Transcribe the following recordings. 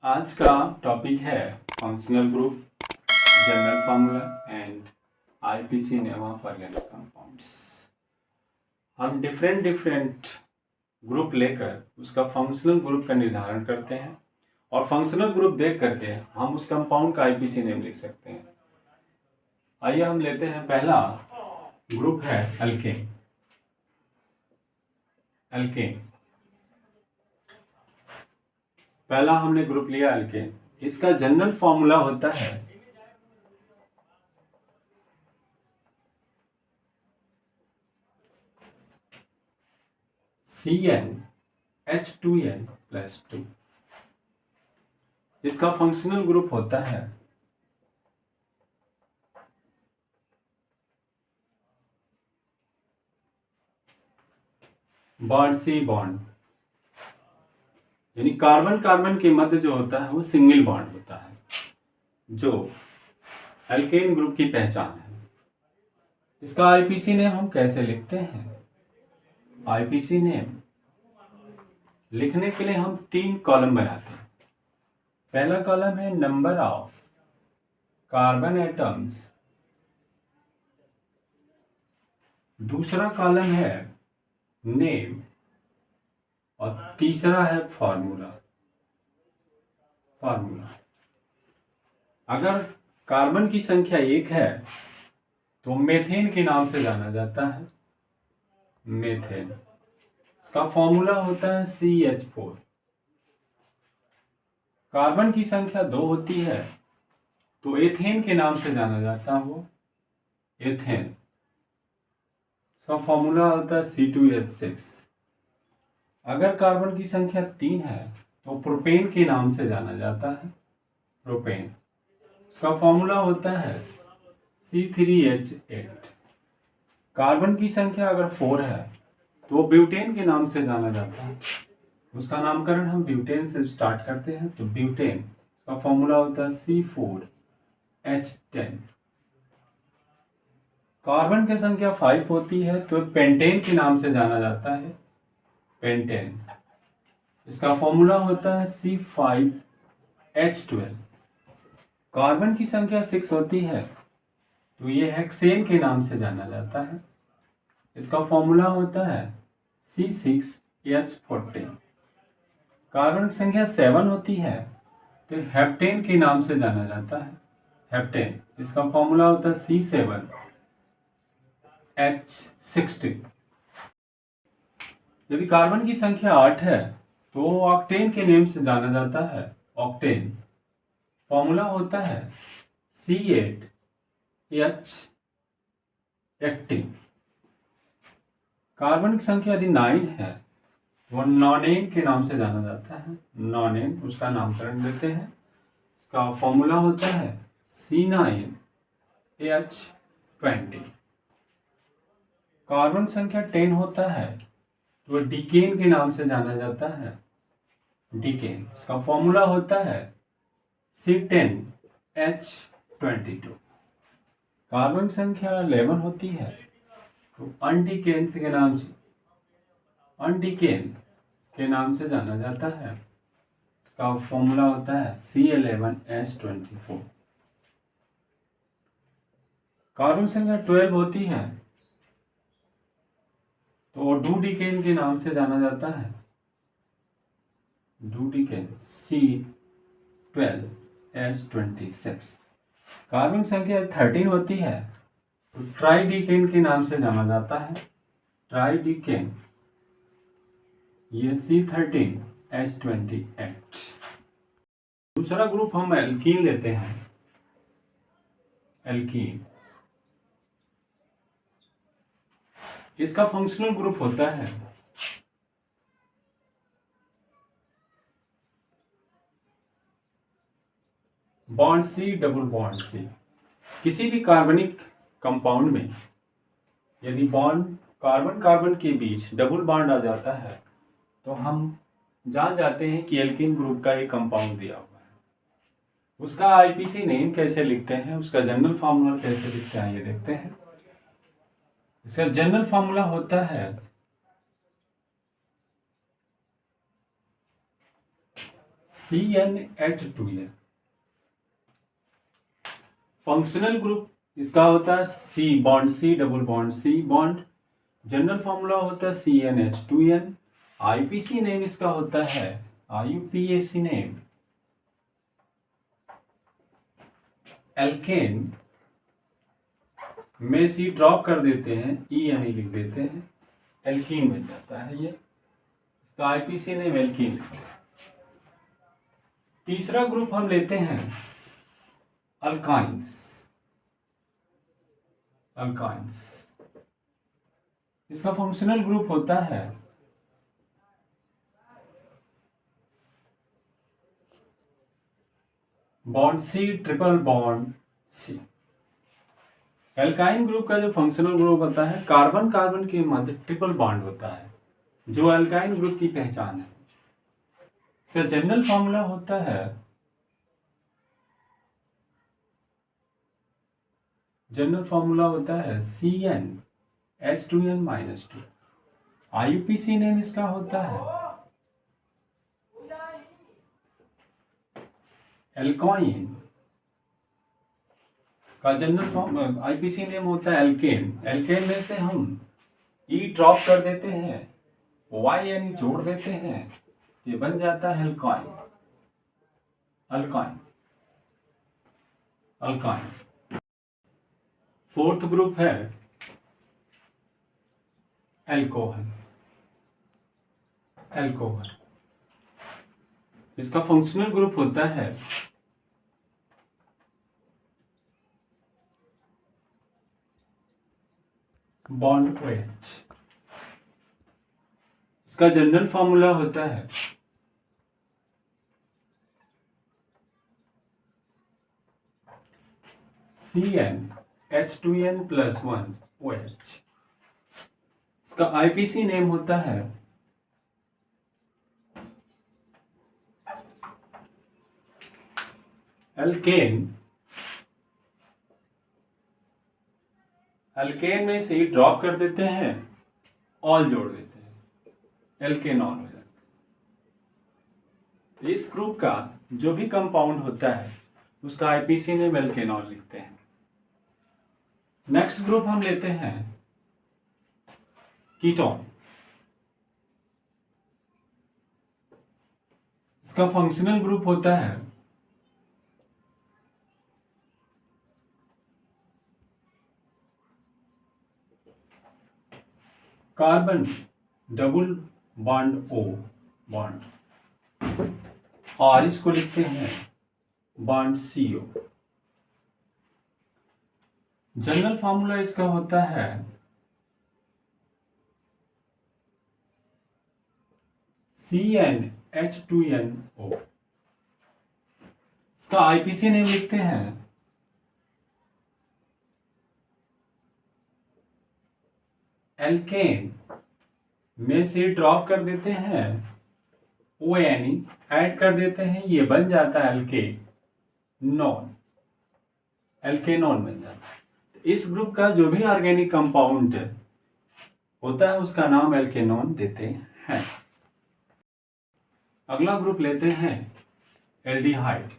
आज का टॉपिक है functional group, general formula and IPC नेमा ऑर्गेनिक कंपाउंड्स। हम डिफरेंट ग्रुप लेकर उसका फंक्शनल ग्रुप का निर्धारण करते हैं और फंक्शनल ग्रुप देख करके हम उस कंपाउंड का आईपीसी नेम लिख सकते हैं। आइए हम लेते हैं, पहला ग्रुप है एल्केन। एल्केन पहला हमने ग्रुप लिया एल्केन। इसका जनरल फॉर्मूला होता है CnH2n+2। इसका फंक्शनल ग्रुप होता है बॉन्ड सी बॉन्ड, यानी कार्बन कार्बन के मध्य जो होता है वो सिंगल बॉन्ड होता है, जो एल्केन ग्रुप की पहचान है। इसका आईपीसी नेम हम कैसे लिखते हैं? आईपीसी नेम लिखने के लिए हम 3 कॉलम बनाते हैं। पहला कॉलम है नंबर ऑफ कार्बन एटम्स, दूसरा कॉलम है नेम और तीसरा है फॉर्मूला। अगर कार्बन की संख्या 1 है तो मेथेन के नाम से जाना जाता है, मेथेन। इसका फॉर्मूला होता है CH4। कार्बन की संख्या 2 होती है तो एथेन के नाम से जाना जाता है वो एथेन। इसका फॉर्मूला होता है C2H6। अगर कार्बन की संख्या 3 है तो प्रोपेन के नाम से जाना जाता है, प्रोपेन। इसका फॉर्मूला होता है C3H8। कार्बन की संख्या अगर 4 है तो ब्यूटेन के नाम से जाना जाता है। उसका नामकरण हम ब्यूटेन से स्टार्ट करते हैं, तो ब्यूटेन। इसका फॉर्मूला होता है C4H10। कार्बन की संख्या 5 होती है तो पेंटेन के नाम से जाना जाता है, पेंटेन। इसका फॉर्मूला होता है C5H12। कार्बन की संख्या 6 होती है तो ये हेक्सेन के नाम से जाना जाता है। इसका फॉर्मूला होता है C6H14। कार्बन की संख्या 7 होती है तो हेप्टेन के नाम से जाना जाता है, हेप्टेन। इसका फॉर्मूला होता है C7H16। यदि कार्बन की संख्या 8 है तो ऑक्टेन के नेम से जाना जाता है, ऑक्टेन। फॉर्मूला होता है C8H18। कार्बन की संख्या यदि 9 है वो नॉनेन के नाम से जाना जाता है, नॉनेन। उसका नामकरण देते हैं। इसका फॉर्मूला होता है C9H20। कार्बन संख्या 10 होता है तो डिकेन के नाम से जाना जाता है, डिकेन। इसका फॉर्मूला होता है C10H22। कार्बन संख्या 11 होती है तो अनडिकेन के नाम से जाना जाता है। इसका फॉर्मूला होता है C11H24। कार्बन संख्या 12 होती है तो डूडिकेन के नाम से जाना जाता है, डूडिकेन, C12H26। कार्बन संख्या 13 होती है तो ट्राइडिकेन के नाम से जाना जाता है, ट्राइडिकेन, ये C13H28। दूसरा ग्रुप हम एल्कीन लेते हैं, एल्कीन। इसका फंक्शनल ग्रुप होता है bond C double bond C। किसी भी कार्बनिक कंपाउंड में यदि बॉन्ड कार्बन कार्बन के बीच डबल बॉन्ड आ जाता है तो हम जान जाते हैं कि एल्कीन ग्रुप का एक कंपाउंड दिया हुआ है। उसका आईपीसी नेम कैसे लिखते हैं, उसका जनरल फार्मूला कैसे लिखते हैं, ये देखते हैं। इसका जनरल फार्मूला होता है CnH2n। फंक्शनल ग्रुप इसका होता है C bond C double bond C bond. General formula होता है CnH2n। आईपीसी नेम इसका होता है IUPAC नेम एल्केन में सी ड्रॉप कर देते हैं, ENE लिख देते हैं, एल्कीन बन जाता है। ये इसका आईपीसी नेम एल्कीन। तीसरा ग्रुप हम लेते हैं अल्काइंस। अल्काइंस इसका फंक्शनल ग्रुप होता है bond C triple bond C. Alkyne group का जो फंक्शनल ग्रुप होता है कार्बन कार्बन के मध्य ट्रिपल बॉन्ड होता है, जो एल्काइन ग्रुप की पहचान है। इसका जनरल फॉर्मूला होता है CnH2n-2। IUPAC नेम इसका होता है एल्कोइन। का जनरल फॉर्म आईपीसी नेम होता है एल्केन। एल्केन में से हम E ड्रॉप कर देते हैं, YN जोड़ देते हैं, ये बन जाता है alkyne. Alkyne alkyne. Fourth group है एल्कोहल। एल्कोहल इसका फंक्शनल ग्रुप होता है बॉन्ड OH। इसका जनरल फॉर्मूला होता है CnH2n+1OH। इसका आईपीसी नेम होता है एल्केन। एल्केन में से ड्रॉप कर देते हैं, ऑल जोड़ देते हैं, एल्केनॉल हो जाता है। इस ग्रुप का जो भी कंपाउंड होता है उसका आईपीसी नेम एल्केनॉल लिखते हैं। नेक्स्ट ग्रुप हम लेते हैं कीटोन। इसका फंक्शनल ग्रुप होता है carbon double bond O bond, और इसको लिखते हैं बॉन्ड CO। जनरल फॉर्मूला इसका होता है CnH2nO। इसका आईपीसी नेम लिखते हैं एल्केन में से ड्रॉप कर देते हैं, ONE ऐड कर देते हैं, ये बन जाता है एल्केनॉन। एल्केनॉन बन जाता है। इस ग्रुप का जो भी ऑर्गेनिक कंपाउंड होता है उसका नाम एल्केनॉन देते हैं। अगला ग्रुप लेते हैं एल्डिहाइड।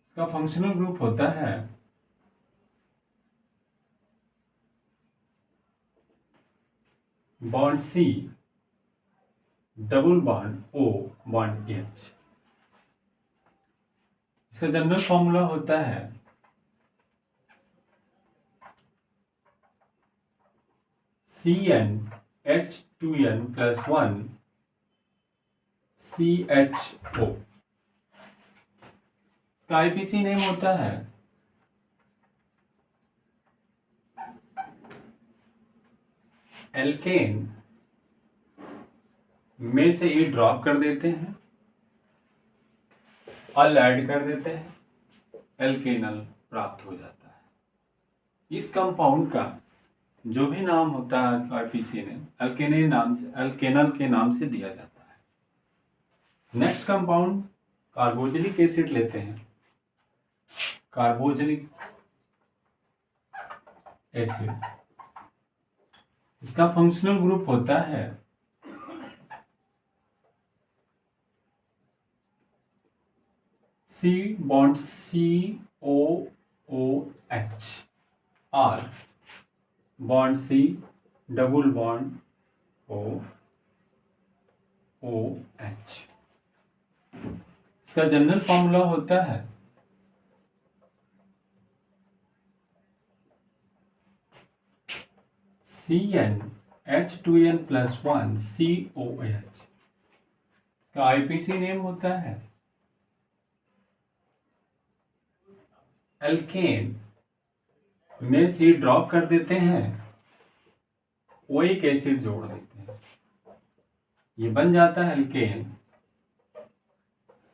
इसका फंक्शनल ग्रुप होता है bond C double bond O bond H। इसका जनरल फॉर्मूला होता है CnH2n+1 CHO। इसका आईपीसी नेम होता है एल्केन में से E ड्रॉप कर देते हैं, अल ऐड कर देते हैं, एल्केनल प्राप्त हो जाता है। इस कंपाउंड का जो भी नाम होता है आईपीसी ने एल्केनल नाम से, एल्केनल के नाम से दिया जाता है। नेक्स्ट कंपाउंड कार्बोक्सिलिक एसिड लेते हैं। कार्बोक्सिलिक एसिड इसका फंक्शनल ग्रुप होता है C bond COOH, or bond C double bond OH। इसका जनरल फॉर्मूला होता है CnH2n+1 COH। इसका आईपीसी नेम होता है एल्केन में सी ड्रॉप कर देते हैं, ओइक एसिड जोड़ देते हैं, ये बन जाता है एल्केन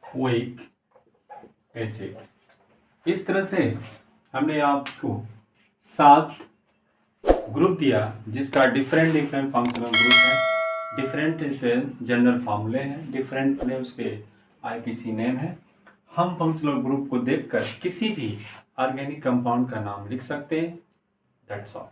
ओइक एसिड। इस तरह से हमने आपको 7 ग्रुप दिया जिसका डिफरेंट फंक्शनल ग्रुप है, डिफरेंट जनरल फार्मूले हैं, डिफरेंट ने उसके आईपीसी नेम है। हम फंक्शनल ग्रुप को देखकर किसी भी ऑर्गेनिक कंपाउंड का नाम लिख सकते हैं। That's all.